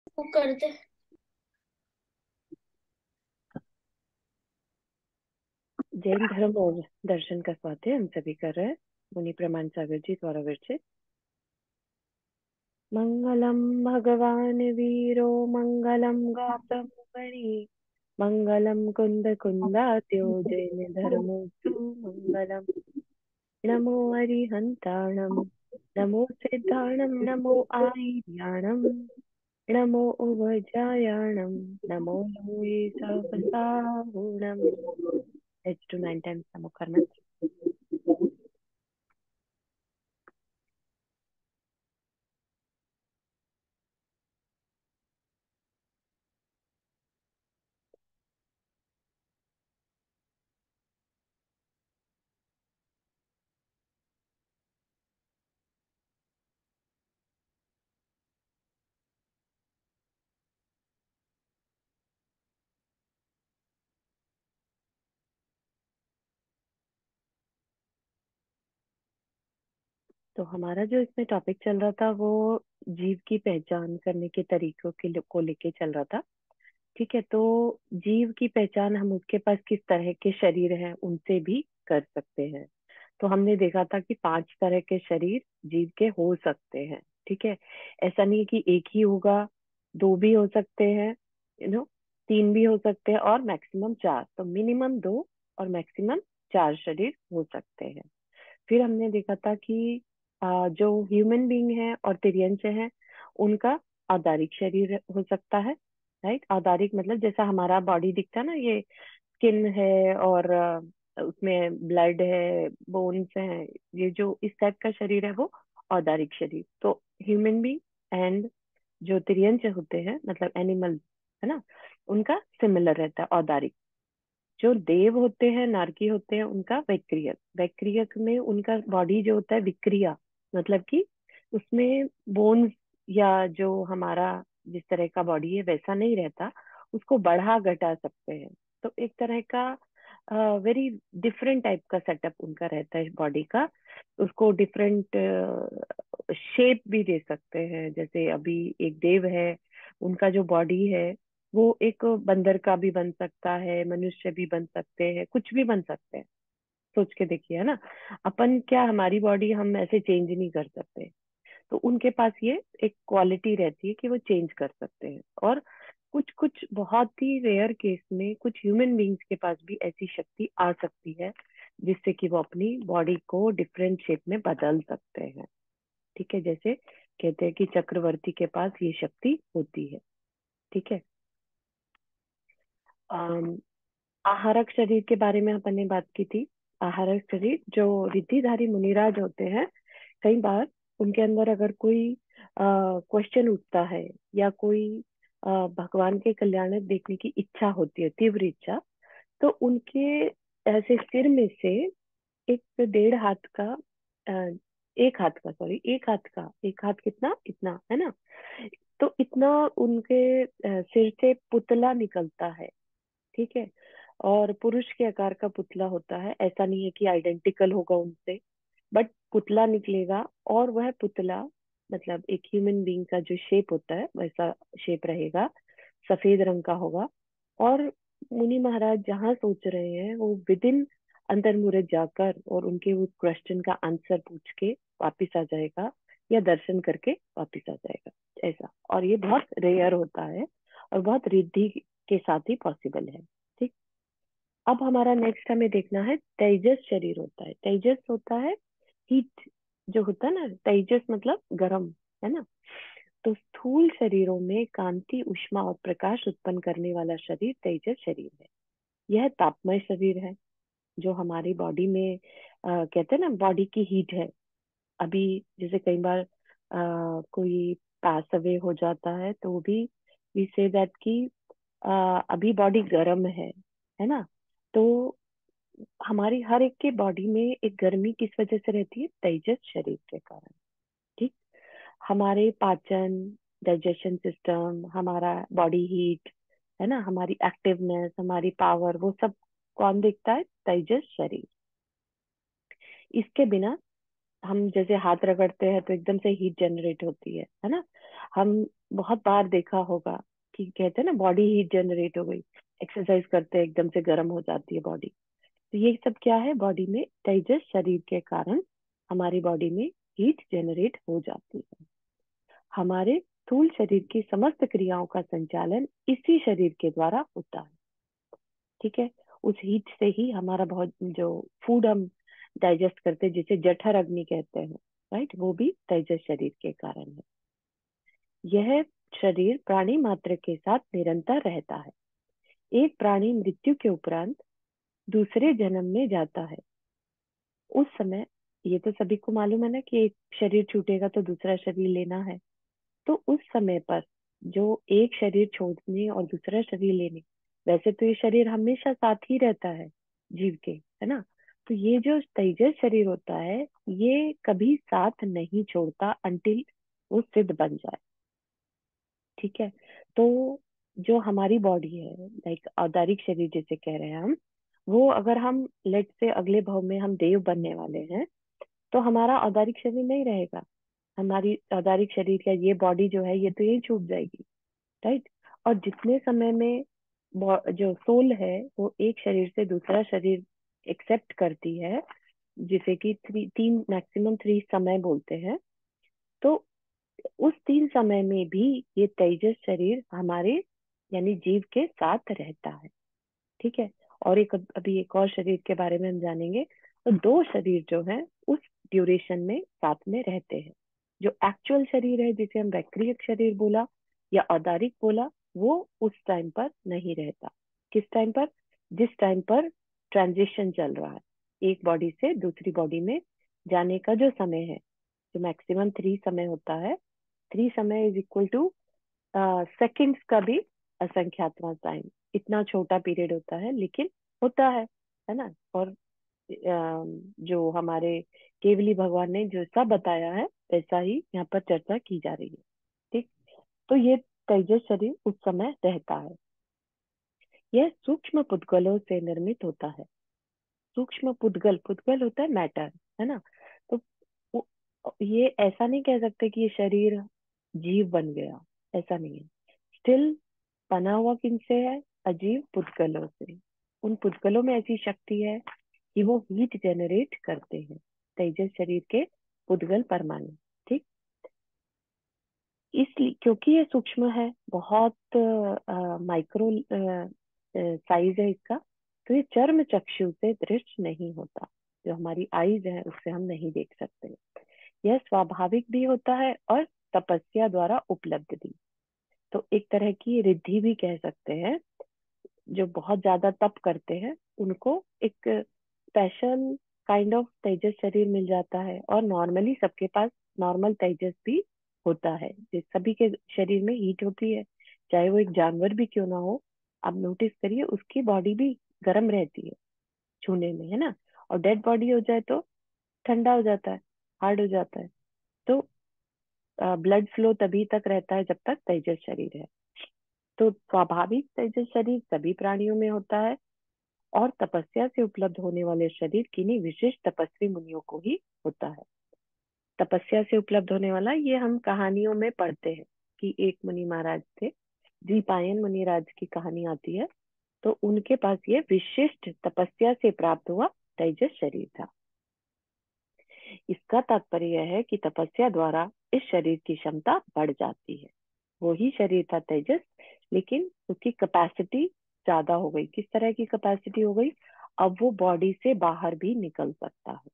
वो कर दे। जैन धर्म और दर्शन का स्वाध्याय हम सभी कर रहे हैं। मुनि प्रमाण सागर जी द्वारा विरचित। मंगलम भगवान वीरो मंगलम गौतम मणि मंगलम कुंद कुंदात्यो जैन धर्मोस्तु मंगलम। नमो अरिहंताणम नमो सिद्धाणम नमो आयर्याणम नमो उभजायाणम नमो लोये सहसाहुणम। H2 9 times नमो करना। तो हमारा जो इसमें टॉपिक चल रहा था वो जीव की पहचान करने के तरीकों को लेके चल रहा था। ठीक है, तो जीव की पहचान हम उसके पास किस तरह के शरीर हैं उनसे भी कर सकते हैं। तो हमने देखा था कि 5 तरह के शरीर जीव के हो सकते हैं। ठीक है, ऐसा नहीं है कि एक ही होगा, दो भी हो सकते हैं, तीन भी हो सकते हैं और मैक्सिमम चार। तो मिनिमम दो और मैक्सिमम चार शरीर हो सकते हैं। फिर हमने देखा था कि जो ह्यूमन बीइंग है और तिर्यंच है उनका औदारिक शरीर हो सकता है। राइट, औदारिक मतलब जैसा हमारा बॉडी दिखता है ना, ये स्किन है और उसमें ब्लड है, बोन्स हैं, ये जो इस टाइप का शरीर है वो औदारिक शरीर। तो ह्यूमन बीइंग एंड जो तिर्यंच होते हैं मतलब एनिमल, है ना, उनका सिमिलर रहता है औदारिक। जो देव होते हैं, नारकी होते हैं, उनका वैक्रियक। वैक्रियक में उनका बॉडी जो होता है विक्रिया, मतलब कि उसमें बोन्स या जो हमारा जिस तरह का बॉडी है वैसा नहीं रहता, उसको बढ़ा घटा सकते हैं। तो एक तरह का वेरी डिफरेंट टाइप का सेटअप उनका रहता है बॉडी का। उसको डिफरेंट शेप भी दे सकते हैं। जैसे अभी एक देव है, उनका जो बॉडी है वो एक बंदर का भी बन सकता है, मनुष्य भी बन सकते हैं, कुछ भी बन सकते हैं। सोच के देखिए, है ना। अपन क्या, हमारी बॉडी हम ऐसे चेंज नहीं कर सकते। तो उनके पास ये एक क्वालिटी रहती है कि वो चेंज कर सकते हैं। और कुछ कुछ बहुत ही रेयर केस में कुछ ह्यूमन बींग्स के पास भी ऐसी शक्ति आ सकती है जिससे कि वो अपनी बॉडी को डिफरेंट शेप में बदल सकते हैं। ठीक है, जैसे कहते हैं कि चक्रवर्ती के पास ये शक्ति होती है। ठीक है। आहारक शरीर के बारे में अपन ने बात की थी। आहारक शरीर जो रिद्धिधारी मुनिराज होते हैं, कई बार उनके अंदर अगर कोई क्वेश्चन उठता है या कोई भगवान के कल्याण देखने की इच्छा होती है, तीव्र इच्छा, तो उनके ऐसे सिर में से एक 1.5 हाथ का, अ, एक हाथ का, सॉरी, एक हाथ कितना, इतना है ना। तो इतना उनके सिर से पुतला निकलता है। ठीक है, और पुरुष के आकार का पुतला होता है। ऐसा नहीं है कि आइडेंटिकल होगा उनसे, बट पुतला निकलेगा। और वह पुतला मतलब एक ह्यूमन बीइंग का जो शेप होता है वैसा शेप रहेगा, सफेद रंग का होगा। और मुनि महाराज जहाँ सोच रहे हैं वो विद इन अंतर्मुहूर्त जाकर और उनके उस क्वेश्चन का आंसर पूछ के वापिस आ जाएगा, या दर्शन करके वापिस आ जाएगा, ऐसा। और ये बहुत रेयर होता है और बहुत रिद्धि के साथ ही पॉसिबल है। ठीक। अब हमारा नेक्स्ट हमें देखना है, तेजस शरीर होता है। तेजस होता है हीट, जो होता है ना, तेजस मतलब गर्म, है ना। तो स्थूल शरीरों में कांति, ऊष्मा और प्रकाश उत्पन्न करने वाला शरीर तेजस शरीर है। यह तापमय शरीर है जो हमारी बॉडी में कहते हैं ना, बॉडी की हीट है। अभी जैसे कई बार कोई पास अवे हो जाता है तो वो भी वी से दैट कि अभी बॉडी गर्म है ना। तो हमारी हर एक के बॉडी में एक गर्मी किस वजह से रहती है, तेजस शरीर के कारण। ठीक। हमारे पाचन, डाइजेशन सिस्टम, हमारा बॉडी हीट, है ना, हमारी एक्टिवनेस, हमारी पावर, वो सब कौन देखता है, तेजस शरीर। इसके बिना हम जैसे हाथ रगड़ते हैं तो एकदम से हीट जनरेट होती है ना। हम बहुत बार देखा होगा कि कहते हैं ना बॉडी हीट जनरेट हो गई, एक्सरसाइज करते हैं एकदम से गर्म हो जाती है बॉडी। तो ये सब क्या है, बॉडी में तेजस शरीर के कारण हमारी बॉडी में हीट जनरेट हो जाती है। हमारे स्थूल शरीर की समस्त क्रियाओं का संचालन इसी शरीर के द्वारा होता है। ठीक है, उस हीट से ही हमारा बहुत जो फूड हम डाइजेस्ट करते हैं, जिसे जठर अग्नि कहते हैं, राइट, वो भी तेजस शरीर के कारण है। यह शरीर प्राणी मात्र के साथ निरंतर रहता है। एक प्राणी मृत्यु के उपरांत दूसरे जन्म में जाता है। उस समय, ये तो सभी को मालूम है ना कि एक शरीर छूटेगा तो दूसरा शरीर लेना है। तो उस समय पर जो एक शरीर छोड़ने और दूसरा शरीर लेने, वैसे तो ये शरीर हमेशा साथ ही रहता है जीव के, है ना। तो ये जो तेजस शरीर होता है, ये कभी साथ नहीं छोड़ता अंटिल वो सिद्ध बन जाए। ठीक है। तो जो हमारी बॉडी है, लाइक औदारिक शरीर जिसे कह रहे हैं हम, वो अगर हम लेट से अगले भाव में हम देव बनने वाले हैं, तो हमारा औदारिक शरीर नहीं रहेगा। हमारी औदारिक शरीर का ये बॉडी जो है, ये तो यही छूट जाएगी, राइट। और जितने समय में जो सोल है वो एक शरीर से दूसरा शरीर एक्सेप्ट करती है, जिसे कि तीन मैक्सिमम 3 समय बोलते हैं, तो उस 3 समय में भी ये तेजस शरीर हमारे यानी जीव के साथ रहता है। ठीक है। और एक अभी एक और शरीर के बारे में हम जानेंगे। तो 2 शरीर जो है उस ड्यूरेशन में साथ में रहते हैं। जो एक्चुअल शरीर है, जिसे हम वैक्रियक शरीर बोला या औदारिक बोला, वो उस टाइम पर नहीं रहता। किस टाइम पर? जिस टाइम पर ट्रांजिशन चल रहा है, एक बॉडी से दूसरी बॉडी में जाने का जो समय है, जो मैक्सिमम 3 समय होता है। 3 समय इज इक्वल टू सेकंड्स का भी असंख्यात्मक टाइम। इतना छोटा पीरियड होता है, लेकिन होता है ना। और जो हमारे केवली भगवान ने जो सब बताया है, वैसा ही यहाँ पर चर्चा की जा रही है। ठीक। तो ये तेजस शरीर उस समय रहता है। यह सूक्ष्म पुद्गलों से निर्मित होता है। सूक्ष्म पुद्गल, पुद्गल होता है मैटर, है ना। तो वो- ये ऐसा नहीं कह सकते कि ये शरीर जीव बन गया, ऐसा नहीं है। स्टिल बना हुआ किनसे है? अजीव पुद्गलों से। उन पुद्गलों में ऐसी शक्ति है कि वो हीट जनरेट करते हैं, तेजस शरीर के पुद्गल परमाणु। ठीक। इसलिए क्योंकि ये सूक्ष्म है, बहुत माइक्रो साइज है इसका, तो ये चर्म चक्षु से दृश्य नहीं होता। जो हमारी आईज है उससे हम नहीं देख सकते। यह स्वाभाविक भी होता है और तपस्या द्वारा उपलब्ध भी। तो एक तरह की रिद्धि भी कह सकते हैं। जो बहुत ज्यादा तप करते हैं उनको एक स्पेशल काइंड ऑफ तेजस शरीर मिल जाता है। और नॉर्मली सबके पास नॉर्मल तेजस भी होता है, जिस सभी के शरीर में हीट होती है, चाहे वो एक जानवर भी क्यों ना हो। आप नोटिस करिए, उसकी बॉडी भी गर्म रहती है छूने में, है ना। और डेड बॉडी हो जाए तो ठंडा हो जाता है, हार्ड हो जाता है। तो ब्लड फ्लो तभी तक रहता है जब तक तेजस शरीर है। तो स्वाभाविक तेजस शरीर सभी प्राणियों में होता है, और तपस्या से उपलब्ध होने वाले शरीर किन्हीं विशिष्ट तपस्वी मुनियों को ही होता है। तपस्या से उपलब्ध होने वाला, ये हम कहानियों में पढ़ते हैं कि एक मुनि महाराज थे, द्विपायन मुनिराज की कहानी आती है। तो उनके पास ये विशिष्ट तपस्या से प्राप्त हुआ तेजस शरीर था। इसका तात्पर्य यह है कि तपस्या द्वारा इस शरीर की क्षमता बढ़ जाती है। वो ही शरीर था तेजस, लेकिन उसकी कैपेसिटी ज्यादा हो गई। किस तरह की कैपेसिटी हो गई? अब वो बॉडी से बाहर भी निकल सकता है।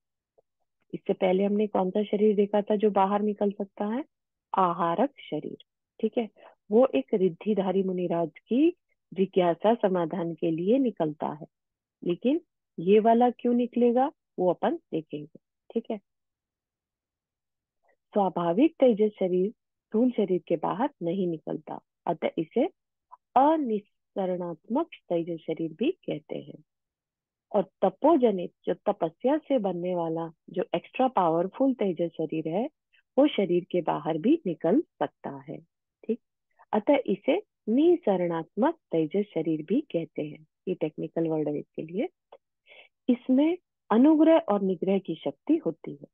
इससे पहले हमने कौन सा शरीर देखा था जो बाहर निकल सकता है? आहारक शरीर। ठीक है। वो एक रिद्धिधारी मुनिराज की जिज्ञासा समाधान के लिए निकलता है, लेकिन ये वाला क्यों निकलेगा वो अपन देखेंगे। ठीक है। स्वाभाविक तेजस शरीर स्थूल शरीर के बाहर नहीं निकलता, अतः इसे अनिसरणात्मक तेजस शरीर भी कहते हैं। और तपोजनित जो तपस्या से बनने वाला जो एक्स्ट्रा पावरफुल तेजस शरीर है, वो शरीर के बाहर भी निकल सकता है। ठीक। अतः इसे निसरणात्मक तेजस शरीर भी कहते हैं। ये टेक्निकल वर्ड है इसके लिए। इसमें अनुग्रह और निग्रह की शक्ति होती है।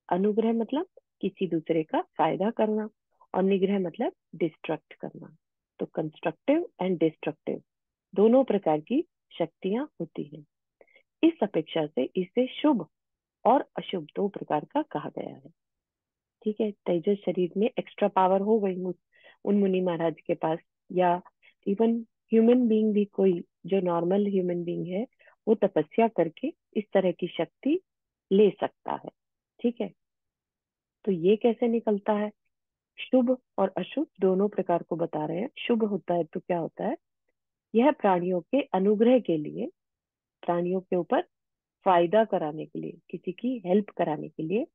अनुग्रह मतलब किसी दूसरे का फायदा करना, और निग्रह मतलब डिस्ट्रक्ट करना। तो कंस्ट्रक्टिव एंड डिस्ट्रक्टिव दोनों प्रकार की शक्तियां होती हैं। इस अपेक्षा से इसे शुभ और अशुभ दो प्रकार का कहा गया है। ठीक है, तेजस शरीर में एक्स्ट्रा पावर हो गई उन मुनि महाराज के पास, या इवन ह्यूमन बीइंग भी, कोई जो नॉर्मल ह्यूमन बीइंग है वो तपस्या करके इस तरह की शक्ति ले सकता है। ठीक है, तो ये कैसे निकलता है? शुभ और अशुभ दोनों प्रकार को बता रहे हैं। शुभ होता है तो क्या होता है? यह प्राणियों के अनुग्रह के लिए, प्राणियों के ऊपर फायदा कराने के लिए, किसी की हेल्प कराने के लिए,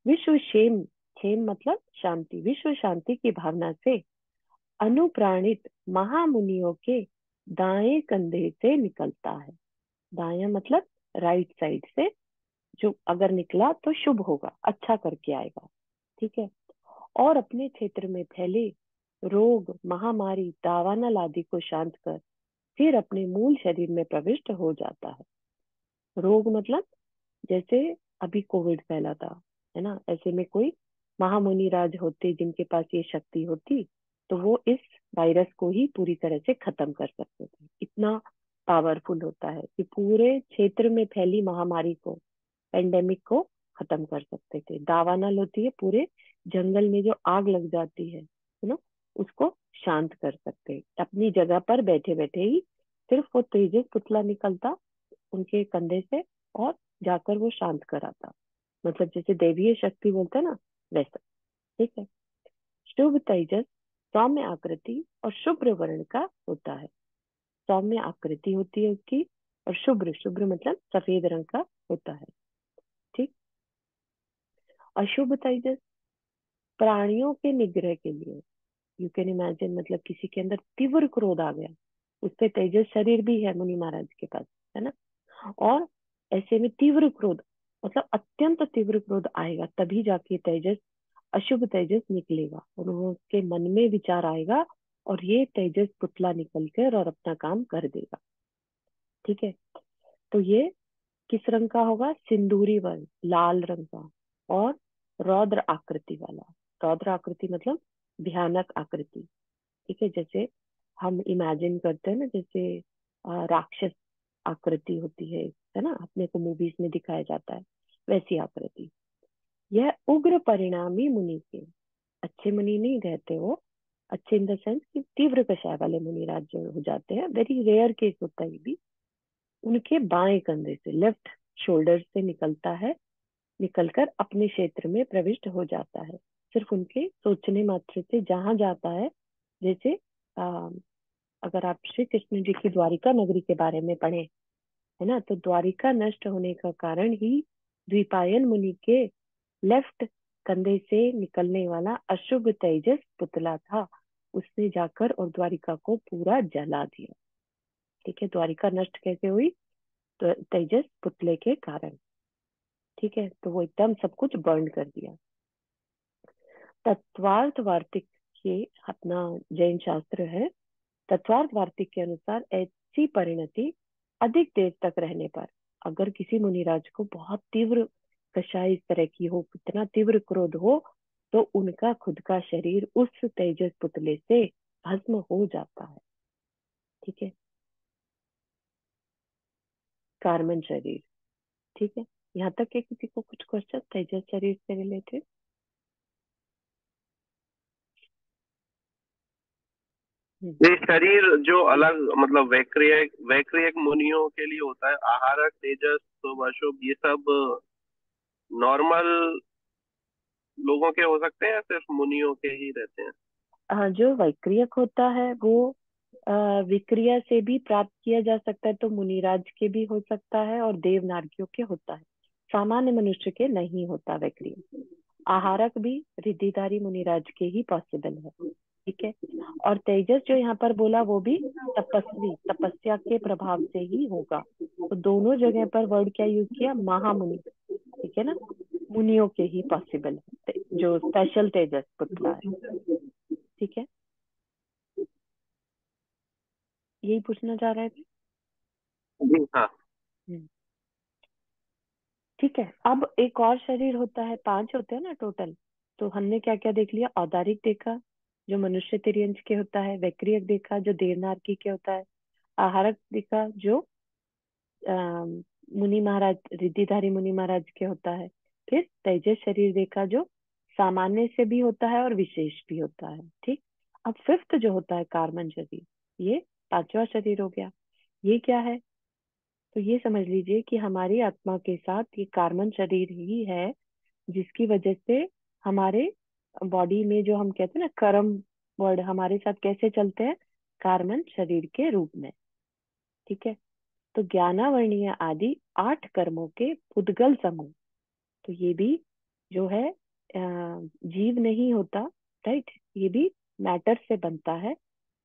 विश्व क्षेम, क्षेम मतलब शांति, विश्व शांति की भावना से अनुप्राणित महामुनियों के दाएं कंधे से निकलता है। दाया मतलब राइट साइड से, जो अगर निकला तो शुभ होगा, अच्छा करके आएगा। ठीक है, और अपने क्षेत्र में फैले रोग, महामारी, दावानल आदि को शांत कर फिर अपने मूल शरीर में प्रविष्ट हो जाता है। रोग मतलब जैसे अभी कोविड फैला था, है ना, ऐसे में कोई महामुनि राज होते जिनके पास ये शक्ति होती, तो वो इस वायरस को ही पूरी तरह से खत्म कर सकते थे। इतना पावरफुल होता है कि पूरे क्षेत्र में फैली महामारी को, पेंडेमिक को खत्म कर सकते थे। दावानल होती है, पूरे जंगल में जो आग लग जाती है ना, उसको शांत कर सकते, अपनी जगह पर बैठे बैठे ही सिर्फ वो तेजस पुतला निकलता उनके कंधे से और जाकर वो शांत कराता। मतलब जैसे दैवीय शक्ति बोलते हैं ना, वैसा। ठीक है, शुभ तेजस सौम्य आकृति और शुभ्र वर्ण का होता है। सौम्य आकृति होती है उसकी, और शुभ्र, शुभ्र मतलब सफेद रंग का होता है। ठीक, अशुभ तेजस प्राणियों के निग्रह के लिए, यू कैन इमेजिन, मतलब किसी के अंदर तीव्र क्रोध आ गया, उसपे तेजस शरीर भी है मुनि महाराज के पास, है ना, और ऐसे में तीव्र क्रोध, मतलब अत्यंत तीव्र क्रोध आएगा, तभी जाके तेजस, अशुभ तेजस निकलेगा और उसके मन में विचार आएगा, और ये तेजस पुतला निकल कर और अपना काम कर देगा। ठीक है, तो ये किस रंग का होगा? सिंदूरी वर्ण, लाल रंग का, और रौद्र आकृति वाला। रौद्र आकृति मतलब भयानक आकृति। ठीक है, जैसे हम इमेजिन करते हैं ना, जैसे राक्षस आकृति होती है ना, अपने को मूवीज में दिखाया जाता है, वैसी आकृति। यह उग्र परिणामी मुनि के, अच्छे मुनि नहीं रहते वो, अच्छे इन द सेंस कि तीव्र कषाय वाले मुनिराज जो हो जाते हैं, वेरी रेयर केस होता है ये भी, उनके बाएं कंधे से, लेफ्ट शोल्डर से निकलता है, निकलकर अपने क्षेत्र में प्रविष्ट हो जाता है। सिर्फ उनके सोचने मात्र से जहां जाता है, जैसे आ, अगर आप श्री कृष्ण जी की द्वारिका नगरी के बारे में पढ़े, है ना, तो द्वारिका नष्ट होने का कारण ही द्विपायन मुनि के लेफ्ट कंधे से निकलने वाला अशुभ तेजस पुतला था। उसने जाकर और द्वारिका को पूरा जला दिया। ठीक है, द्वारिका नष्ट कैसे हुई? तो तेजस पुतले के कारण। ठीक है, तो वो एकदम सब कुछ बर्न कर दिया। तत्वार्थ वार्तिक, ये अपना जैन शास्त्र है, तत्वार्थ वार्तिक के अनुसार ऐसी परिणति अधिक देर तक रहने पर, अगर किसी मुनिराज को बहुत तीव्र कषाय इस तरह की हो, कितना तीव्र क्रोध हो, तो उनका खुद का शरीर उस तेजस पुतले से भस्म हो जाता है। ठीक है, कार्बन शरीर। ठीक है, यहाँ तक कि किसी को कुछ क्वेश्चन तेजस शरीर से रिलेटेड? ये शरीर जो अलग मतलब वैक्रियक वैक्रियक मुनियों के लिए होता है, आहारक, तेजस, शुभ अशुभ, ये सब नॉर्मल लोगों के हो सकते हैं या सिर्फ मुनियों के ही रहते हैं? जो वैक्रियक होता है वो अ, विक्रिया से भी प्राप्त किया जा सकता है, तो मुनिराज के भी हो सकता है और देव नारकियों के होता है, सामान्य मनुष्य के नहीं होता वैक्रिया। आहारक भी रिद्धिधारी मुनिराज के ही पॉसिबल है। ठीक है, और तेजस जो यहाँ पर बोला वो भी तपस्वी, तपस्या के प्रभाव से ही होगा। तो दोनों जगह पर वर्ड क्या यूज किया? महामुनि। ठीक है ना, मुनियों के ही पॉसिबल है जो स्पेशल तेजस पुतला है। ठीक है, यही पूछना चाह रहे थे। जी हाँ। हम्म, ठीक है, अब एक और शरीर होता है, पांच होते हैं ना टोटल। तो हमने क्या क्या देख लिया? औदारिक देखा जो मनुष्य तिर्यंच के होता है, वैक्रियक देखा जो देवनारकी के होता है, आहारक देखा जो मुनि महाराज, रिद्धिधारी मुनि महाराज के होता है, फिर तेजस शरीर देखा जो सामान्य से भी होता है और विशेष भी होता है। ठीक। अब फिफ्थ जो होता है कार्बन शरीर, ये पांचवा शरीर हो गया। ये क्या है? तो ये समझ लीजिए कि हमारी आत्मा के साथ ये कार्बन शरीर ही है, जिसकी वजह से हमारे बॉडी में जो हम कहते हैं ना कर्म, वर्ड हमारे साथ कैसे चलते हैं? कार्बन शरीर के रूप में। ठीक है। तो ज्ञानावर्णीय आदि 8 कर्मों के पुद्गल समूह, तो ये भी जो है जीव नहीं होता, राइट? ये भी मैटर से बनता है,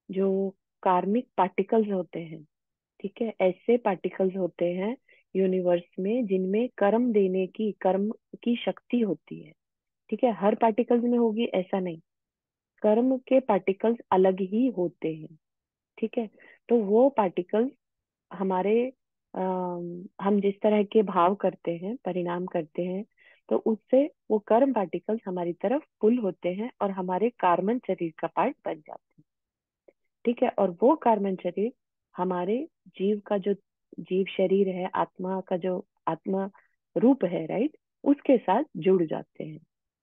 जो कार्मिक पार्टिकल्स होते हैं। ठीक है, ऐसे पार्टिकल्स होते हैं यूनिवर्स में जिनमें कर्म देने की, कर्म की शक्ति होती है। ठीक है, हर पार्टिकल्स में होगी ऐसा नहीं, कर्म के पार्टिकल्स अलग ही होते हैं। ठीक है। तो वो पार्टिकल्स हमारे हम जिस तरह के भाव करते हैं, परिणाम करते हैं, तो उससे वो कर्म पार्टिकल्स हमारी तरफ पुल होते हैं और हमारे कार्बन शरीर का पार्ट बन जाते हैं। ठीक है। और वो कार्बन शरीर हमारे जीव का जो जीव शरीर है, आत्मा का जो आत्मा रूप है, राइट, उसके साथ जुड़ जाते हैं।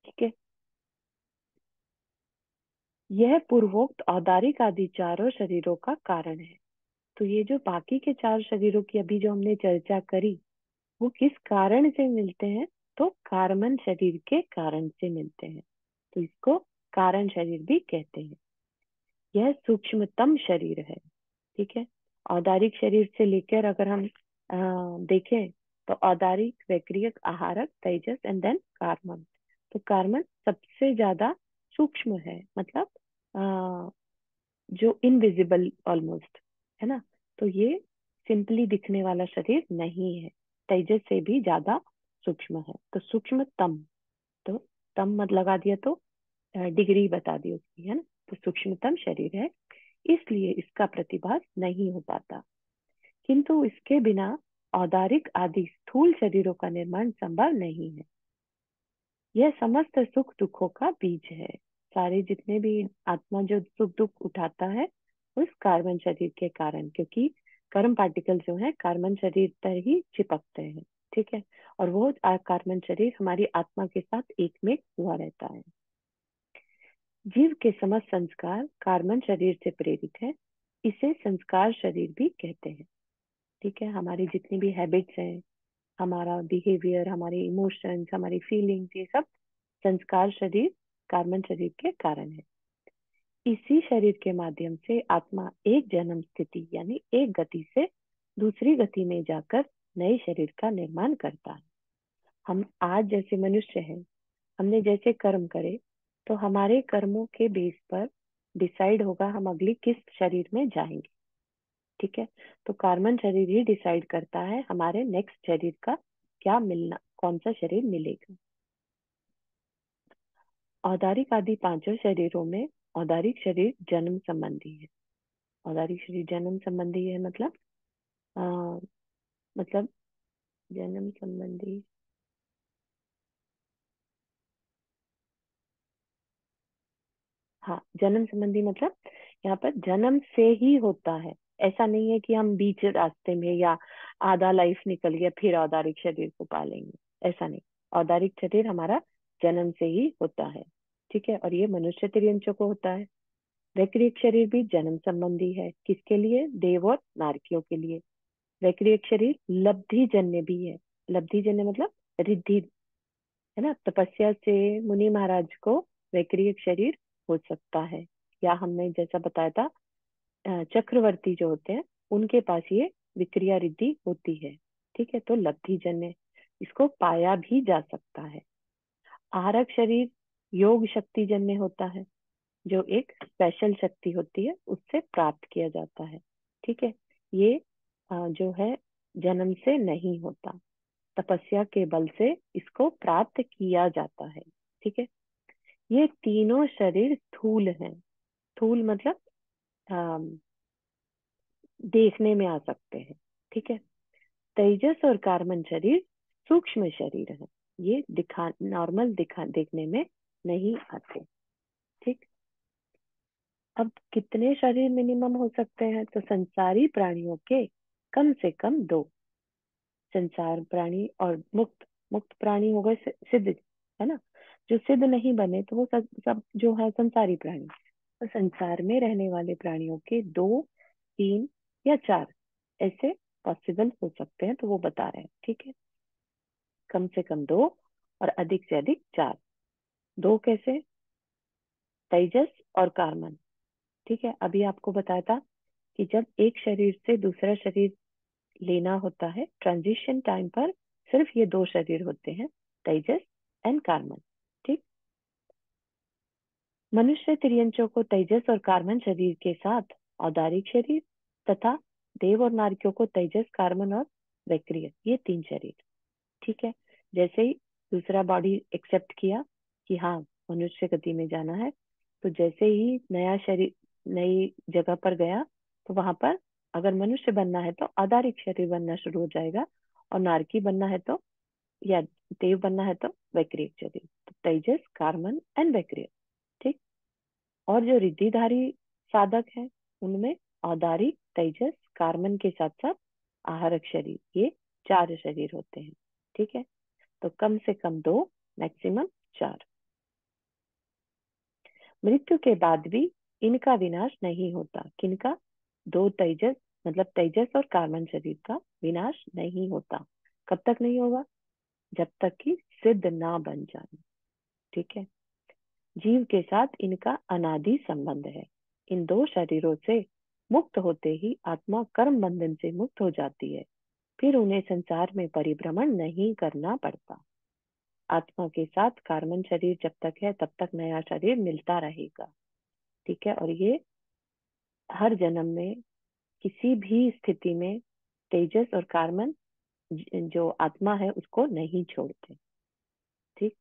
ठीक है। यह पूर्वोक्त औदारिक आदि चारों शरीरों का कारण है। तो ये जो बाकी के 4 शरीरों की अभी जो हमने चर्चा करी, वो किस कारण से मिलते हैं? तो कार्बन शरीर के कारण से मिलते हैं। तो इसको कारण शरीर भी कहते हैं। यह सूक्ष्मतम शरीर है। ठीक है। औदारिक शरीर से लेकर अगर हम देखें, तो औदारिक, वैक्रियक, आहारक, तेजस एंड देन कार्बन। तो कार्बन सबसे ज्यादा सूक्ष्म है, मतलब अ, जो इनविजिबल ऑलमोस्ट है ना। तो ये सिंपली दिखने वाला शरीर नहीं है, तेजस से भी ज्यादा सूक्ष्म है। तो सूक्ष्मतम, तो तम मत लगा दिया तो डिग्री बता दी उसकी, है ना। तो सूक्ष्मतम शरीर है, इसलिए इसका प्रतिभास नहीं हो पाता। किंतु इसके बिना औदारिक आदि स्थूल शरीरों का निर्माण संभव नहीं है। यह समस्त सुख दुखों का बीज है। सारे जितने भी आत्मा जो सुख दुख उठाता है, उस कार्बन शरीर के कारण, क्योंकि कर्म पार्टिकल जो है कार्बन शरीर पर ही चिपकते हैं। ठीक है। और वो कार्बन शरीर हमारी आत्मा के साथ एक में हुआ रहता है। जीव के समस्त संस्कार कार्बन शरीर से प्रेरित है, इसे संस्कार शरीर भी कहते हैं। ठीक है। हमारी जितनी भी हैबिट्स हैं, हमारा बिहेवियर, हमारे इमोशंस, हमारी फीलिंग्स, ये सब संस्कार शरीर, कार्बन शरीर के कारण है। इसी शरीर के माध्यम से आत्मा एक जन्म स्थिति यानी एक गति से दूसरी गति में जाकर नए शरीर का निर्माण करता है। हम आज जैसे मनुष्य हैं, हमने जैसे कर्म करे, तो हमारे कर्मों के बेस पर डिसाइड होगा हम अगली किस शरीर में जाएंगे। ठीक है। तो कार्बन शरीर ही डिसाइड करता है हमारे नेक्स्ट शरीर का क्या मिलना, कौन सा शरीर मिलेगा। औदारिक आदि पांचों शरीरों में औदारिक शरीर जन्म संबंधी है। औदारिक शरीर जन्म संबंधी है मतलब आ, मतलब जन्म संबंधी, हाँ, जन्म संबंधी मतलब यहाँ पर जन्म से ही होता है। ऐसा नहीं है कि हम बीच रास्ते में या आधा लाइफ निकल गया फिर औदारिक शरीर को पालेंगे, ऐसा नहीं। औदारिक शरीर हमारा जन्म से ही होता है। ठीक है। और ये मनुष्य तिर्यंचों को होता है। वैक्रियक शरीर भी जन्म संबंधी है, किसके लिए? देव और नारकियों के लिए। वैक्रियक शरीर लब्धि जन्य भी है। लब्धि जन्य मतलब रिद्धि, है ना। तपस्या से मुनि महाराज को वैक्रियक शरीर हो सकता है, या हमने जैसा बताया था चक्रवर्ती जो होते हैं उनके पास ये विक्रिया रिद्धि होती है। ठीक है। तो लब्धि जन्य, इसको पाया भी जा सकता है। आहारक शरीर योग शक्ति जन्य होता है, जो एक स्पेशल शक्ति होती है उससे प्राप्त किया जाता है। ठीक है। ये जो है जन्म से नहीं होता, तपस्या के बल से इसको प्राप्त किया जाता है। ठीक है। ये तीनों शरीर स्थूल हैं। स्थूल मतलब अम, देखने में आ सकते हैं। ठीक है। तेजस और कार्बन शरीर सूक्ष्म शरीर है। ये दिखा नॉर्मल दिखा देखने में नहीं आते। ठीक। अब कितने शरीर मिनिमम हो सकते हैं? तो संसारी प्राणियों के कम से कम दो। संसार प्राणी और मुक्त। मुक्त प्राणी हो गए सिद्ध, है ना। जो सिद्ध नहीं बने तो वो सब जो है संसारी प्राणी। तो संसार में रहने वाले प्राणियों के दो, तीन या चार ऐसे पॉसिबल हो सकते हैं, तो वो बता रहे हैं। ठीक है, कम से कम दो और अधिक से अधिक चार। दो कैसे? तेजस और कार्बन। ठीक है, अभी आपको बताया था कि जब एक शरीर से दूसरा शरीर लेना होता है ट्रांजिशन टाइम पर, सिर्फ ये दो शरीर होते हैं, तेजस एंड कार्बन। ठीक। मनुष्य तिर्यंचों को तेजस और कार्बन शरीर के साथ औदारिक शरीर, तथा देव और नारकियों को तेजस, कार्बन और वैक्रिय, ये तीन शरीर। ठीक है। जैसे ही दूसरा बॉडी एक्सेप्ट किया कि हाँ मनुष्य गति में जाना है, तो जैसे ही नया शरीर नई जगह पर गया, तो वहां पर अगर मनुष्य बनना है तो आधारिक शरीर बनना शुरू हो जाएगा, और नारकी बनना है तो, या देव बनना है तो वैक्रिय शरीर। तो तेजस, कार्बन एंड वैक्रिय। ठीक। और जो रिद्धिधारी साधक है, उनमें औदारिक, तेजस, कार्बन के साथ साथ आहारक शरीर, ये चार शरीर होते हैं। ठीक है, तो कम से कम दो, मैक्सिमम चार। मृत्यु के बाद भी इनका विनाश नहीं होता। किनका? दो तेजस, मतलब तेजस और कार्बन शरीर का विनाश नहीं होता। कब तक नहीं होगा? जब तक कि सिद्ध ना बन जाए। ठीक है। जीव के साथ इनका अनादि संबंध है। इन दो शरीरों से मुक्त होते ही आत्मा कर्म बंधन से मुक्त हो जाती है। फिर उन्हें संसार में परिभ्रमण नहीं करना पड़ता। आत्मा के साथ कार्बन शरीर जब तक है तब तक नया शरीर मिलता रहेगा। ठीक है, और ये हर जन्म में किसी भी स्थिति में तेजस और कार्बन जो आत्मा है उसको नहीं छोड़ते। ठीक।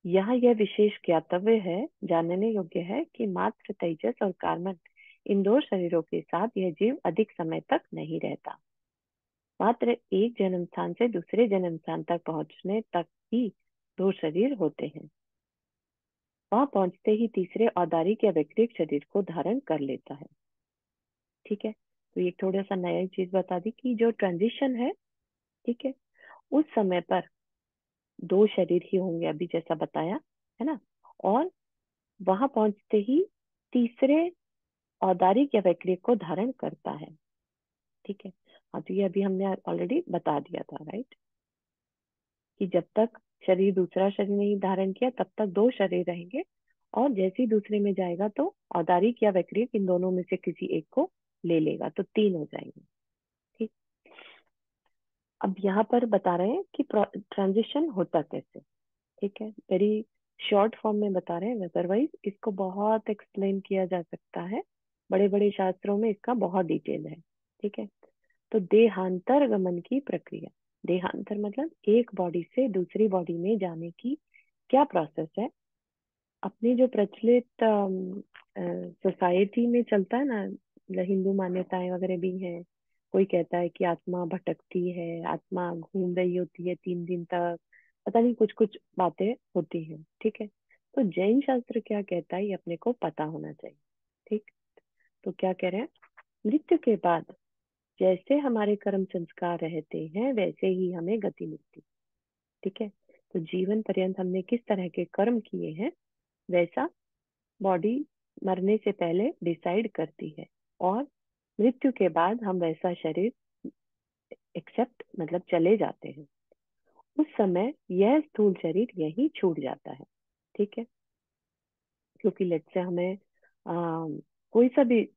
यहाँ यह विशेष ज्ञातव्य है, जानने योग्य है कि मात्र तेजस और कार्बन इन दो शरीरों के साथ यह जीव अधिक समय तक नहीं रहता। मात्र एक जन्म स्थान से दूसरे जन्म स्थान तक पहुंचने तक ही दो शरीर होते हैं। वहां पहुंचते ही तीसरे औदारिक या वैक्रिक शरीर को धारण कर लेता है। ठीक है, तो ये थोड़ा सा नया चीज बता दी कि जो ट्रांजिशन है, ठीक है, उस समय पर दो शरीर ही होंगे, अभी जैसा बताया, है ना। और वहां पहुंचते ही तीसरे औदारिक या वैक्रिक को धारण करता है। ठीक है। हाँ, तो ये अभी हमने ऑलरेडी बता दिया था, राइट, कि जब तक शरीर दूसरा शरीर नहीं धारण किया तब तक दो शरीर रहेंगे, और जैसे ही दूसरे में जाएगा तो औदारिक या वैक्रिक इन दोनों में से किसी एक को ले लेगा, तो तीन हो जाएंगे। ठीक। अब यहाँ पर बता रहे हैं कि ट्रांजिशन होता कैसे। ठीक है, वेरी शॉर्ट फॉर्म में बता रहे हैं, अदरवाइज इसको बहुत एक्सप्लेन किया जा सकता है, बड़े बड़े शास्त्रों में इसका बहुत डिटेल है। ठीक है, तो देहांतर गमन की प्रक्रिया। देहांतर मतलब एक बॉडी से दूसरी बॉडी में जाने की क्या प्रोसेस है। अपनी जो प्रचलित सोसाइटी में चलता है ना, हिंदू मान्यताएं वगैरह भी हैं। कोई कहता है कि आत्मा भटकती है, आत्मा घूम रही होती है 3 दिन तक, पता नहीं कुछ कुछ बातें होती हैं। ठीक है, तो जैन शास्त्र क्या कहता है ये अपने को पता होना चाहिए। ठीक। तो क्या कह रहे हैं? मृत्यु के बाद जैसे हमारे कर्म संस्कार रहते हैं वैसे ही हमें गति मिलती। ठीक है, तो जीवन पर्यंत हमने किस तरह के कर्म किए हैं वैसा बॉडी मरने से पहले डिसाइड करती है, और मृत्यु के बाद हम वैसा शरीर एक्सेप्ट, मतलब चले जाते हैं। उस समय यह स्थूल शरीर यही छूट जाता है। ठीक है, क्योंकि लेट से हमें कोई सा भी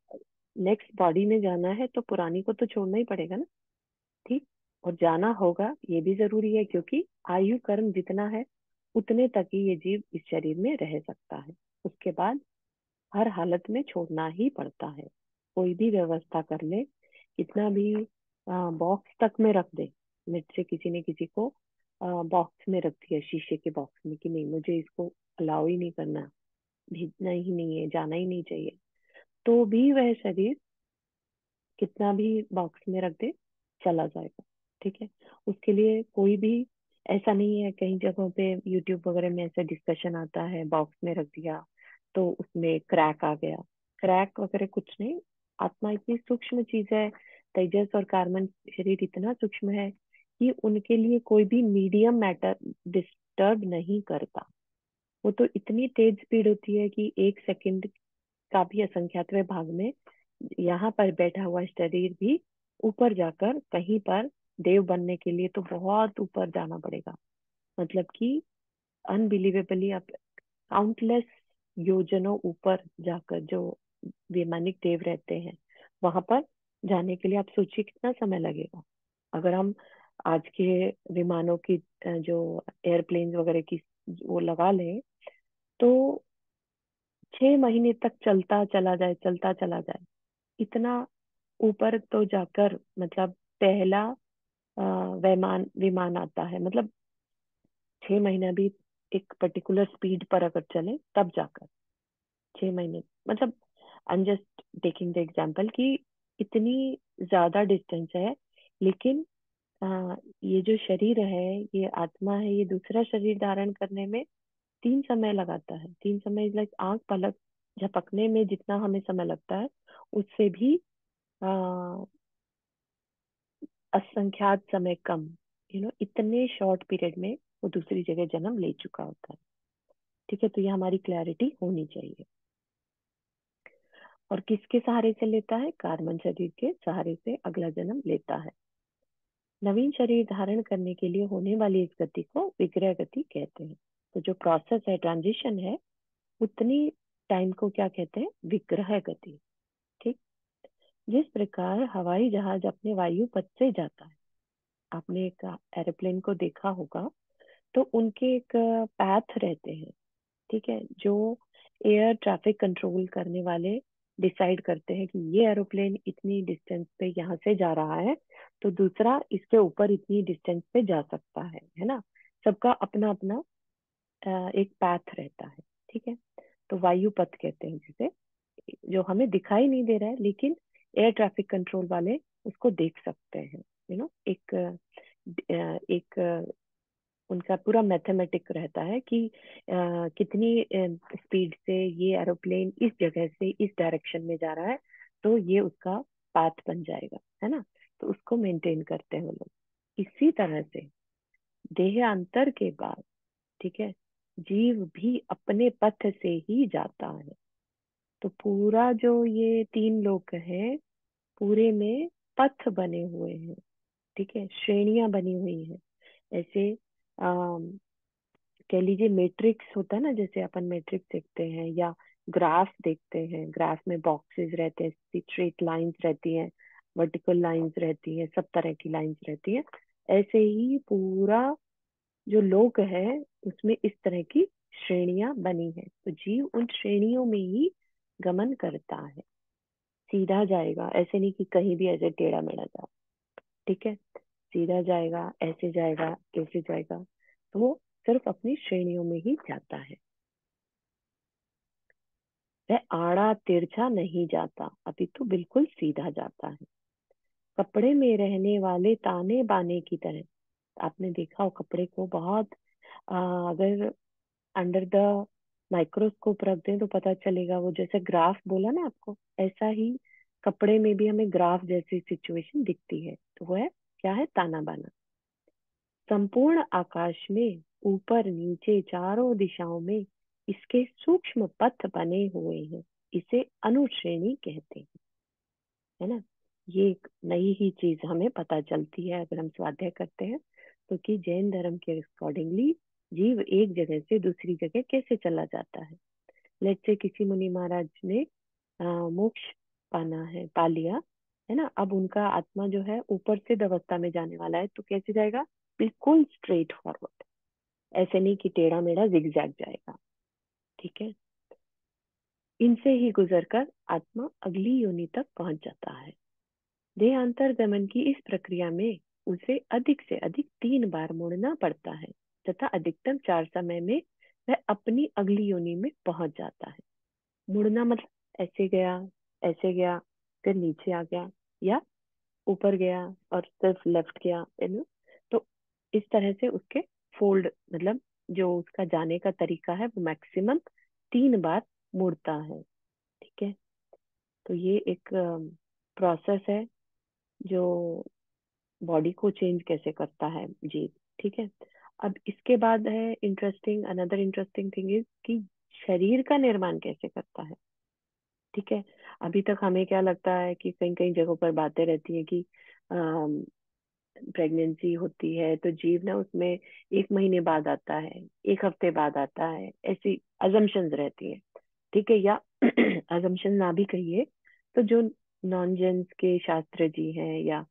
नेक्स्ट बॉडी में जाना है तो पुरानी को तो छोड़ना ही पड़ेगा ना। ठीक। और जाना होगा ये भी जरूरी है, क्योंकि आयु कर्म जितना है उतने तक ही ये जीव इस शरीर में रह सकता है। उसके बाद हर हालत में छोड़ना ही पड़ता है। कोई भी व्यवस्था कर ले, कितना भी बॉक्स तक में रख दे, मिट से किसी ने किसी को बॉक्स में रख दिया, शीशे के बॉक्स में, कि नहीं मुझे इसको अलाउ ही नहीं करना, भेजना ही नहीं है, जाना ही नहीं चाहिए, तो भी वह शरीर कितना भी बॉक्स में रख दे चला जाएगा। ठीक है, उसके लिए कोई भी ऐसा नहीं है, कई जगहों पे यूट्यूब वगैरह में ऐसा डिस्कशन आता है, बॉक्स में रख दिया तो उसमें क्रैक आ गया। क्रैक वगैरह कुछ नहीं। आत्मा इतनी सूक्ष्म चीज है, तेजस और कार्बन शरीर इतना सूक्ष्म है कि उनके लिए कोई भी मीडियम मैटर डिस्टर्ब नहीं करता। वो तो इतनी तेज स्पीड होती है कि 1 सेकंड का भी असंख्यातवें भाग में यहाँ पर बैठा हुआ शरीर भी ऊपर जाकर कहीं पर देव बनने के लिए तो बहुत ऊपर जाना पड़ेगा। मतलब कि अनबिलीवेबली आप काउंटलेस योजनों ऊपर जाकर जो वैमानिक देव रहते हैं वहां पर जाने के लिए आप सोचिए कितना समय लगेगा। अगर हम आज के विमानों की जो एयरप्लेन वगैरह की वो लगा लें तो 6 महीने तक चलता चला जाए, चलता चला जाए। इतना ऊपर तो जाकर मतलब पहला अ, विमान विमान आता है, मतलब 6 महीना भी एक पर्टिकुलर स्पीड पर अगर चले तब जाकर 6 महीने, मतलब I am just taking the example कि इतनी ज्यादा डिस्टेंस है। लेकिन ये जो शरीर है, ये आत्मा है, ये दूसरा शरीर धारण करने में 3 समय लगाता है। 3 समय इज लाइक आंख पलक झपकने में जितना हमें समय लगता है उससे भी आ, असंख्यात समय कम। इतने शॉर्ट पीरियड में वो दूसरी जगह जन्म ले चुका होता है। ठीक है, तो ये हमारी क्लैरिटी होनी चाहिए। और किसके सहारे से लेता है? कार्बन शरीर के सहारे से अगला जन्म लेता है। नवीन शरीर धारण करने के लिए होने वाली इस गति को विग्रह गति कहते हैं। तो जो प्रोसेस है, ट्रांजिशन है, उतनी टाइम को क्या कहते हैं? विग्रह गति। ठीक। जिस प्रकार हवाई जहाज अपने वायु पथ से जाता है, आपने एक एरोप्लेन को देखा होगा, तो उनके एक पैथ रहते हैं। ठीक है, जो एयर ट्रैफिक कंट्रोल करने वाले डिसाइड करते हैं कि ये एरोप्लेन इतनी डिस्टेंस पे यहाँ से जा रहा है तो दूसरा इसके ऊपर इतनी डिस्टेंस पे जा सकता है ना। सबका अपना अपना एक पैथ रहता है। ठीक है, तो वायु पथ कहते हैं जिसे, जो हमें दिखाई नहीं दे रहा है लेकिन एयर ट्रैफिक कंट्रोल वाले उसको देख सकते हैं। एक एक उनका पूरा मैथमेटिक रहता है कि कितनी स्पीड से ये एरोप्लेन इस जगह से इस डायरेक्शन में जा रहा है तो ये उसका पाथ बन जाएगा, है ना। तो उसको मेंटेन करते हैं वो लोग। इसी तरह से देहांतर के बाद, ठीक है, जीव भी अपने पथ से ही जाता है। तो पूरा जो ये 3 लोक हैं, पूरे में पथ बने हुए हैं। ठीक है, श्रेणियां बनी हुई हैं। ऐसे कह लीजिए मैट्रिक्स होता है ना, जैसे अपन मैट्रिक्स देखते हैं या ग्राफ देखते हैं, ग्राफ में बॉक्सेस रहते हैं, स्ट्रेट लाइंस रहती हैं, वर्टिकल लाइंस रहती हैं, सब तरह की लाइंस रहती हैं। ऐसे ही पूरा जो लोक है उसमें इस तरह की श्रेणियां बनी है। तो जीव उन श्रेणियों में ही गमन करता है। सीधा जाएगा, ऐसे नहीं कि कहीं भी ऐसे टेढ़ा मेढ़ा जाए। ठीक है, सीधा जाएगा, ऐसे जाएगा, कैसे जाएगा, तो वो सिर्फ अपनी श्रेणियों में ही जाता है। वह आड़ा तिरछा नहीं जाता, अभी तो बिल्कुल सीधा जाता है। कपड़े में रहने वाले ताने बाने की तरह। आपने देखा हो कपड़े को बहुत अगर अंडर द माइक्रोस्कोप रख दें तो पता चलेगा, वो जैसे ग्राफ बोला ना आपको, ऐसा ही कपड़े में भी हमें ग्राफ जैसी सिचुएशन दिखती है। तो वो है, क्या है? ताना बाना। संपूर्ण आकाश में ऊपर नीचे चारों दिशाओं में इसके सूक्ष्म पथ बने हुए हैं। इसे अनुश्रेणी कहते हैं, है ना। ये एक नई ही चीज हमें पता चलती है अगर हम स्वाध्याय करते हैं तो, कि जैन धर्म के अकॉर्डिंगली जीव एक जगह से दूसरी जगह कैसे चला जाता है। लेट्स से किसी मुनि महाराज ने मोक्ष पाना है, पा लिया, है ना। अब उनका आत्मा जो है ऊपर से अवस्था में जाने वाला है, तो कैसे जाएगा? बिल्कुल स्ट्रेट फॉरवर्ड, ऐसे नहीं कि टेढ़ा मेढ़ा जिगजैग जाएगा। ठीक है, इनसे ही गुजरकर आत्मा अगली योनि तक पहुंच जाता है। देहांतर गमन की इस प्रक्रिया में उसे अधिक से अधिक 3 बार मुड़ना पड़ता है तथा अधिकतम 4 समय में वह अपनी अगली योनि में पहुंच जाता है। मुड़ना मतलब ऐसे गया, फिर नीचे आ गया, या ऊपर गया और सिर्फ लेफ्ट गया, तो इस तरह से उसके फोल्ड, मतलब जो उसका जाने का तरीका है वो मैक्सिमम 3 बार मुड़ता है। ठीक है, तो ये एक प्रोसेस है जो बॉडी को चेंज कैसे करता है जी। ठीक है, अब इसके बाद है interesting, another interesting thing is कि शरीर का निर्माण कैसे करता है। ठीक है, अभी तक हमें क्या लगता है कि कई कई जगहों पर बातें रहती है कि प्रेगनेंसी होती है तो जीव ना उसमें 1 महीने बाद आता है, 1 हफ्ते बाद आता है, ऐसी अजम्पशंस रहती है। ठीक है, या अजम्पशन ना भी कहिए तो जो नॉन जेन्स के शास्त्र जी हैं या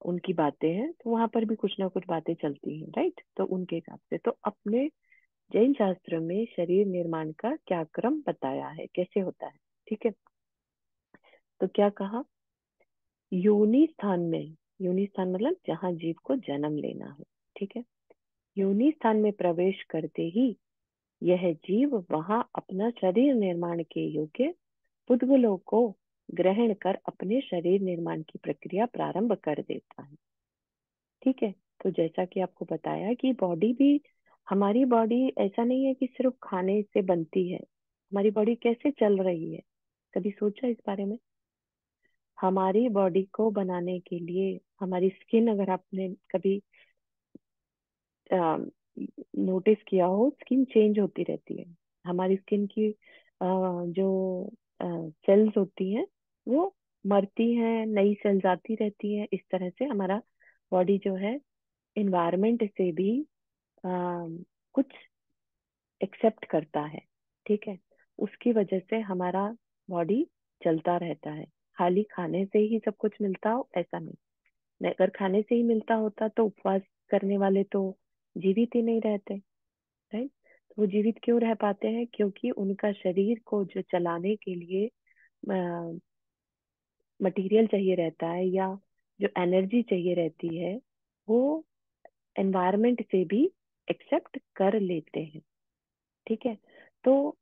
उनकी बातें हैं, तो वहां पर भी कुछ ना कुछ बातें चलती हैं, राइट। तो उनके हिसाब से तो अपने जैन शास्त्र में शरीर निर्माण का क्या क्रम बताया है, कैसे होता है। ठीक है, तो क्या कहा, योनि स्थान में, योनि स्थान मतलब जहाँ जीव को जन्म लेना है। ठीक है, योनि स्थान में प्रवेश करते ही यह जीव वहां अपना शरीर निर्माण के योग्य पुद्गलों को ग्रहण कर अपने शरीर निर्माण की प्रक्रिया प्रारंभ कर देता है। ठीक है, तो जैसा कि आपको बताया कि बॉडी भी, हमारी बॉडी ऐसा नहीं है कि सिर्फ खाने से बनती है। हमारी बॉडी कैसे चल रही है, कभी सोचा इस बारे में? हमारी बॉडी को बनाने के लिए हमारी स्किन, अगर आपने कभी नोटिस किया हो, स्किन चेंज होती रहती है। हमारी स्किन की जो सेल्स होती हैं वो मरती हैं, नई सेल्स आती रहती हैं। इस तरह से हमारा बॉडी जो है इन्वायरमेंट से भी अ, कुछ एक्सेप्ट करता है। ठीक है, उसकी वजह से हमारा बॉडी चलता रहता है। खाली खाने से ही सब कुछ मिलता हो ऐसा नहीं। अगर खाने से ही मिलता होता तो उपवास करने वाले तो जीवित ही नहीं रहते, राइट। तो वो जीवित क्यों रह पाते हैं? क्योंकि उनका शरीर को जो चलाने के लिए मटेरियल चाहिए रहता है, या जो एनर्जी चाहिए रहती है, वो एनवायरमेंट से भी एक्सेप्ट कर लेते हैं। ठीक है, तो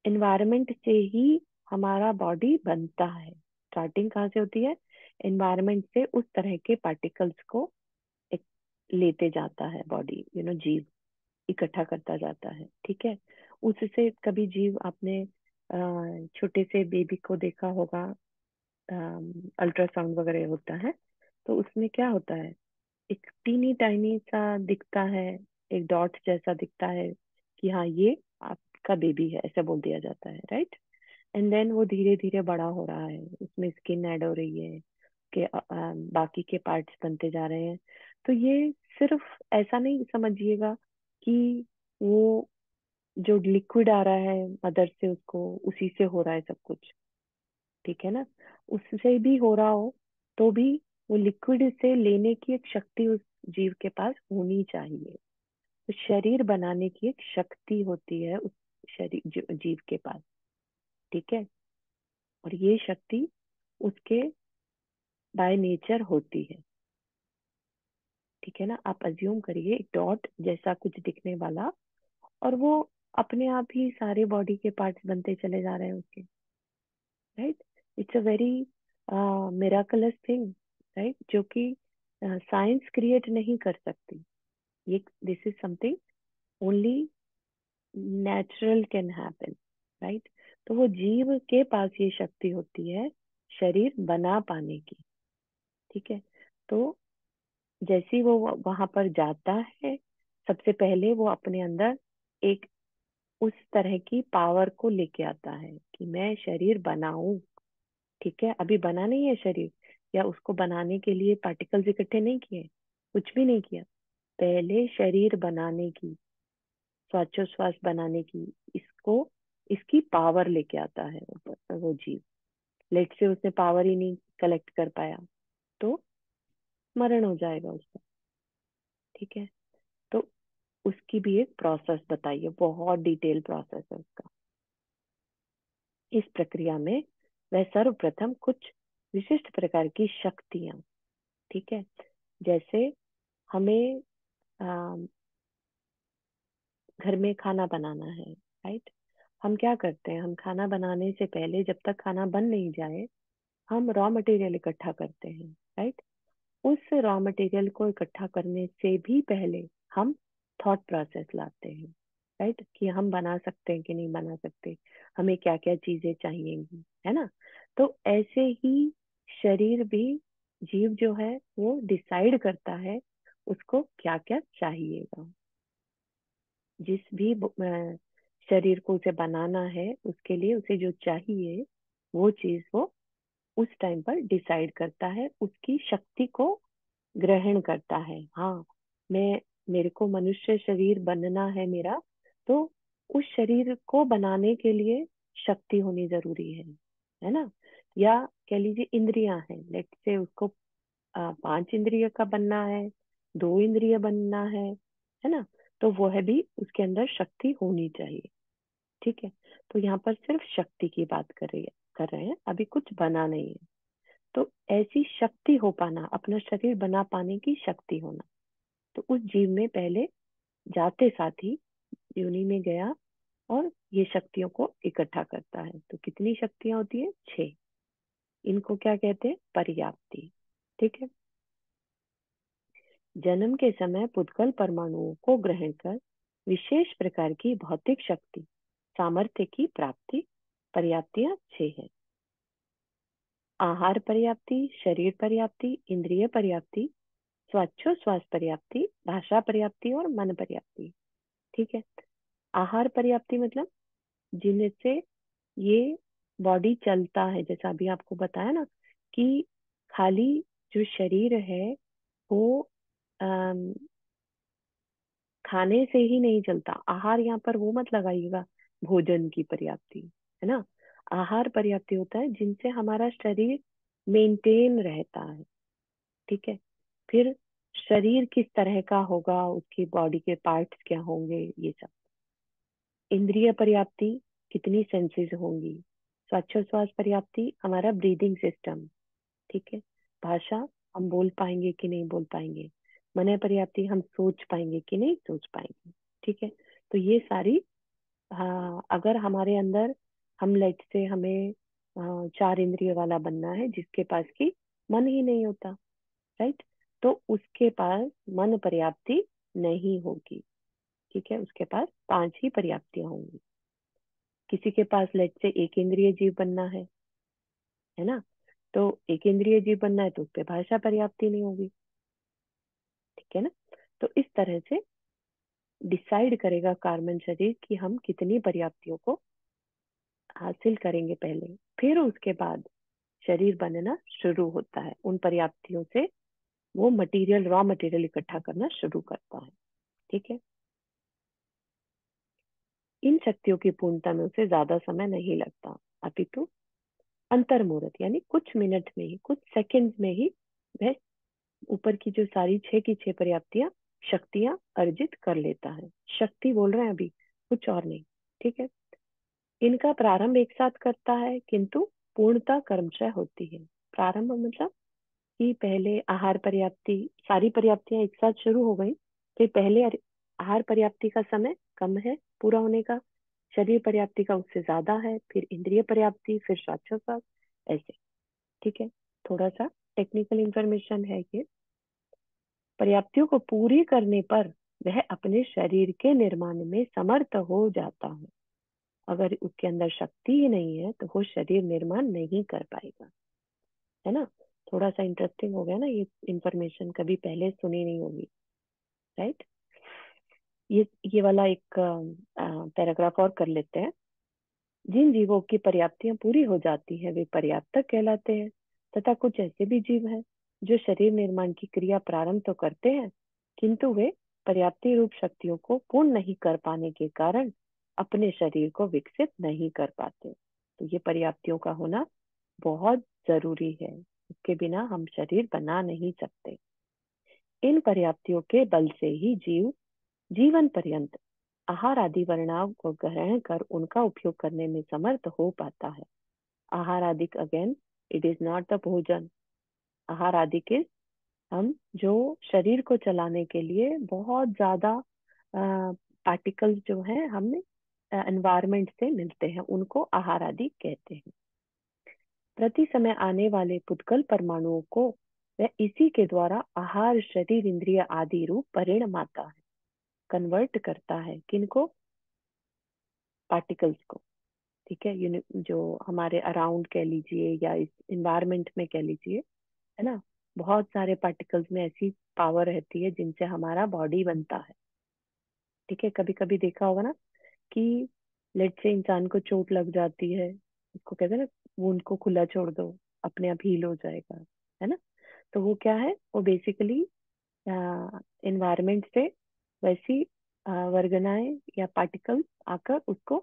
एनवायरमेंट से ही हमारा बॉडी बनता है। स्टार्टिंग कहाँ से होती है? एनवायरमेंट से उस तरह के पार्टिकल्स को एक लेते जाता है बॉडी, जीव इकट्ठा करता जाता है। ठीक है, उससे कभी जीव, आपने छोटे से बेबी को देखा होगा, अल्ट्रासाउंड वगैरह होता है तो उसमें क्या होता है, एक टीनी टाइनी सा दिखता है, एक डॉट जैसा दिखता है कि हाँ ये आपका बेबी है, ऐसा बोल दिया जाता है, राइट। एंड देन वो धीरे धीरे बड़ा हो रहा है, उसमें स्किन ऐड हो रही है, के बाकी के पार्ट्स बनते जा रहे हैं। तो ये सिर्फ ऐसा नहीं समझिएगा कि वो जो लिक्विड आ रहा है मदर से, उसको उसी से हो रहा है सब कुछ। ठीक है ना, उससे भी हो रहा हो तो भी वो लिक्विड से लेने की एक शक्ति उस जीव के पास होनी चाहिए। तो शरीर बनाने की एक शक्ति होती है उस शरीर जीव के पास। ठीक है, और ये शक्ति उसके बाय नेचर होती है। ठीक है ना, आप अज्यूम करिए एक डॉट जैसा कुछ दिखने वाला, और वो अपने आप ही सारे बॉडी के पार्ट्स बनते चले जा रहे हैं उसके, right. It's a very miraculous thing, right, जो कि साइंस क्रिएट नहीं कर सकती। ये, this is something only natural can happen, right. तो वो जीव के पास ये शक्ति होती है शरीर बना पाने की। ठीक है, तो जैसे ही वो वहां पर जाता है, सबसे पहले वो अपने अंदर एक उस तरह की पावर को लेके आता है कि मैं शरीर बनाऊं। ठीक है, अभी बना नहीं है शरीर, या उसको बनाने के लिए पार्टिकल्स इकट्ठे नहीं किए, कुछ भी नहीं किया। पहले शरीर बनाने की, श्वासोच्छ्वास बनाने की, इसको, इसकी पावर लेके आता है ऊपर वो जीव। लेट से उसने पावर ही नहीं कलेक्ट कर पाया तो मरण हो जाएगा उसका। ठीक है, तो उसकी भी एक प्रोसेस बताइए, बहुत डिटेल प्रोसेस है उसका। इस प्रक्रिया में वह सर्वप्रथम कुछ विशिष्ट प्रकार की शक्तियां, ठीक है, जैसे हमें घर में खाना बनाना है, राइट। हम क्या करते हैं, हम खाना बनाने से पहले, जब तक खाना बन नहीं जाए, हम रॉ मटेरियल इकट्ठा करते हैं, राइट। उस रॉ मटेरियल को इकट्ठा करने से भी पहले हम थॉट प्रोसेस लाते हैं, राइट, कि हम बना सकते हैं कि नहीं बना सकते, हमें क्या क्या चीजें चाहिएंगी, है ना। तो ऐसे ही शरीर भी, जीव जो है वो डिसाइड करता है उसको क्या क्या चाहिएगा। जिस भी शरीर को उसे बनाना है उसके लिए उसे जो चाहिए वो चीज वो उस टाइम पर डिसाइड करता है, उसकी शक्ति को ग्रहण करता है। हाँ, मैं, मेरे को मनुष्य शरीर बनना है मेरा, तो उस शरीर को बनाने के लिए शक्ति होनी जरूरी है ना। या कह लीजिए इंद्रियां हैं, लेट से उसको 5 इंद्रिय का बनना है, 2 इंद्रिय बनना है ना। तो वो है भी उसके अंदर शक्ति होनी चाहिए। ठीक है, तो यहाँ पर सिर्फ शक्ति की बात कर रहे हैं, अभी कुछ बना नहीं है। तो ऐसी शक्ति हो पाना, अपना शरीर बना पाने की शक्ति होना, तो उस जीव में पहले जाते साथ ही योनि में गया और ये शक्तियों को इकट्ठा करता है। तो कितनी शक्तियां होती है? 6। इनको क्या कहते हैं? पर्याप्ति। ठीक है। जन्म के समय पुद्गल परमाणुओं को ग्रहण कर विशेष प्रकार की भौतिक शक्ति सामर्थ्य की प्राप्ति, पर्याप्तियां 6 है। आहार पर्याप्ति, शरीर पर्याप्ति, इंद्रिय पर्याप्ति, स्वाच्छोश्वास पर्याप्ति, भाषा पर्याप्ति और मन पर्याप्ति। ठीक है। आहार पर्याप्ति मतलब जिनसे ये बॉडी चलता है, जैसा अभी आपको बताया ना कि खाली जो शरीर है वो अम, खाने से ही नहीं चलता। आहार यहाँ पर वो मत लगाइएगा भोजन की पर्याप्ति, है ना। आहार पर्याप्ति होता है जिनसे हमारा शरीर मेंटेन रहता है। ठीक है। फिर शरीर किस तरह का होगा, उसकी बॉडी के पार्ट्स क्या होंगे, ये सब। इंद्रिय पर्याप्ति, कितनी सेंसेस होंगी। श्वासोच्छ्वास पर्याप्ति, हमारा ब्रीदिंग सिस्टम। ठीक है। भाषा, हम बोल पाएंगे कि नहीं बोल पाएंगे। मन पर्याप्ति, हम सोच पाएंगे कि नहीं सोच पाएंगे। ठीक है। तो ये सारी, हाँ, अगर हमारे अंदर, हम लेट से हमें 4 इंद्रिय वाला बनना है जिसके पास की मन ही नहीं होता, राइट, तो उसके पास मन पर्याप्ति नहीं होगी। ठीक है, उसके पास 5 ही पर्याप्तियां होंगी। किसी के पास लेट से 1 इंद्रिय जीव बनना है ना, तो 1 इंद्रिय जीव बनना है तो उस पे भाषा पर्याप्ति नहीं होगी। ठीक है ना। तो इस तरह से डिसाइड करेगा कार्बन शरीर कि हम कितनी पर्याप्तियों को हासिल करेंगे पहले, फिर उसके बाद शरीर बनना शुरू होता है। उन पर्याप्तियों से वो मटेरियल, रॉ मटेरियल इकट्ठा करना शुरू करता है। ठीक है। इन शक्तियों की पूर्णता में उसे ज्यादा समय नहीं लगता, अपितु अंतर मुहूर्त यानी कुछ मिनट में ही, कुछ सेकंड्स में ही वह ऊपर की जो सारी 6 की 6 पर्याप्तियां, शक्तियां अर्जित कर लेता है। शक्ति बोल रहे हैं अभी, कुछ और नहीं। ठीक है। इनका प्रारंभ एक साथ करता है किंतु पूर्णता क्रमशः होती है। प्रारंभ मतलब कि पहले आहार पर्याप्ति, सारी पर्याप्तियां एक साथ शुरू हो गई, फिर पहले आहार पर्याप्ति का समय कम है पूरा होने का, शरीर पर्याप्ति का उससे ज्यादा है, फिर इंद्रिय पर्याप्ति, फिर श्वासोच्छ्वास, ऐसे। ठीक है। थोड़ा सा टेक्निकल इंफॉर्मेशन है ये। पर्याप्तियों को पूरी करने पर वह अपने शरीर के निर्माण में समर्थ हो जाता है। अगर उसके अंदर शक्ति ही नहीं है तो वो शरीर निर्माण नहीं कर पाएगा, है ना। थोड़ा सा इंटरेस्टिंग हो गया ना, ये इंफॉर्मेशन कभी पहले सुनी नहीं होगी, राइट। ये वाला एक पैराग्राफ और कर लेते हैं। जिन जीवों की पर्याप्तियां पूरी हो जाती हैं वे पर्याप्तक कहलाते हैं, तथा कुछ ऐसे भी जीव हैं जो शरीर निर्माण की क्रिया प्रारंभ तो करते हैं किंतु वे पर्याप्ति रूप शक्तियों को पूर्ण नहीं कर पाने के कारण अपने शरीर को विकसित नहीं कर पाते। तो ये पर्याप्तियों का होना बहुत जरूरी है, उसके बिना हम शरीर बना नहीं सकते। इन पर्याप्तियों के बल से ही जीव जीवन पर्यंत आहार आदि वर्णाव को ग्रहण कर उनका उपयोग करने में समर्थ हो पाता है। आहार आदि, again, it is not the भोजन। आहार आदि के, हम जो शरीर को चलाने के लिए बहुत ज्यादा पार्टिकल्स जो है हमें एनवायरमेंट से मिलते हैं उनको आहार आदि कहते हैं। प्रति समय आने वाले पुद्गल परमाणुओं को वह इसी के द्वारा आहार शरीर इंद्रिय आदि रूप परिणमाता है, कन्वर्ट करता है किनको, पार्टिकल्स को। ठीक है, जो हमारे अराउंड कह लीजिए या इस इन्वायरमेंट में कह लीजिए, है ना, बहुत सारे पार्टिकल्स में ऐसी पावर रहती है जिनसे हमारा बॉडी बनता है। ठीक है, कभी कभी देखा होगा ना कि लेट से इंसान को चोट लग जाती है, उसको कहते हैं ना, वुंड को खुला छोड़ दो, अपने आप हील हो जाएगा, है ना। तो वो क्या है, वो बेसिकली इन्वायरमेंट से वैसी वर्गनाएं या पार्टिकल्स आकर उसको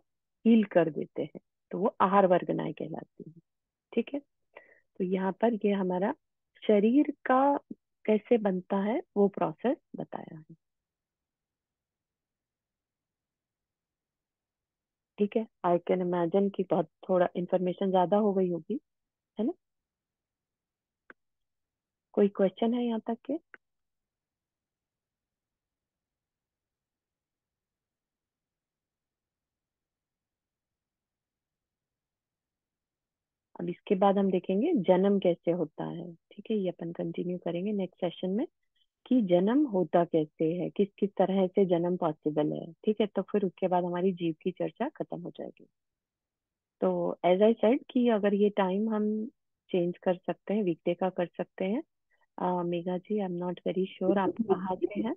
हील कर देते हैं, तो वो आहार वर्गनाएं कहलाती है। ठीक है, तो यहाँ पर ये हमारा शरीर का कैसे बनता है वो प्रोसेस बताया है। ठीक है, आई कैन इमेजिन कि बहुत थोड़ा इंफॉर्मेशन ज्यादा हो गई होगी, है ना। कोई क्वेश्चन है यहाँ तक के? अब इसके बाद हम देखेंगे जन्म कैसे होता है। ठीक है, ये अपन कंटिन्यू करेंगे नेक्स्ट सेशन में कि जन्म होता कैसे है, किस किस तरह से जन्म पॉसिबल है। ठीक है, तो फिर उसके बाद हमारी जीव की चर्चा खत्म हो जाएगी। तो एज आई सेड कि अगर ये टाइम हम चेंज कर सकते हैं, वीकडे का कर सकते हैं। Megha ji, I am not very sure आप कहाँ से हैं।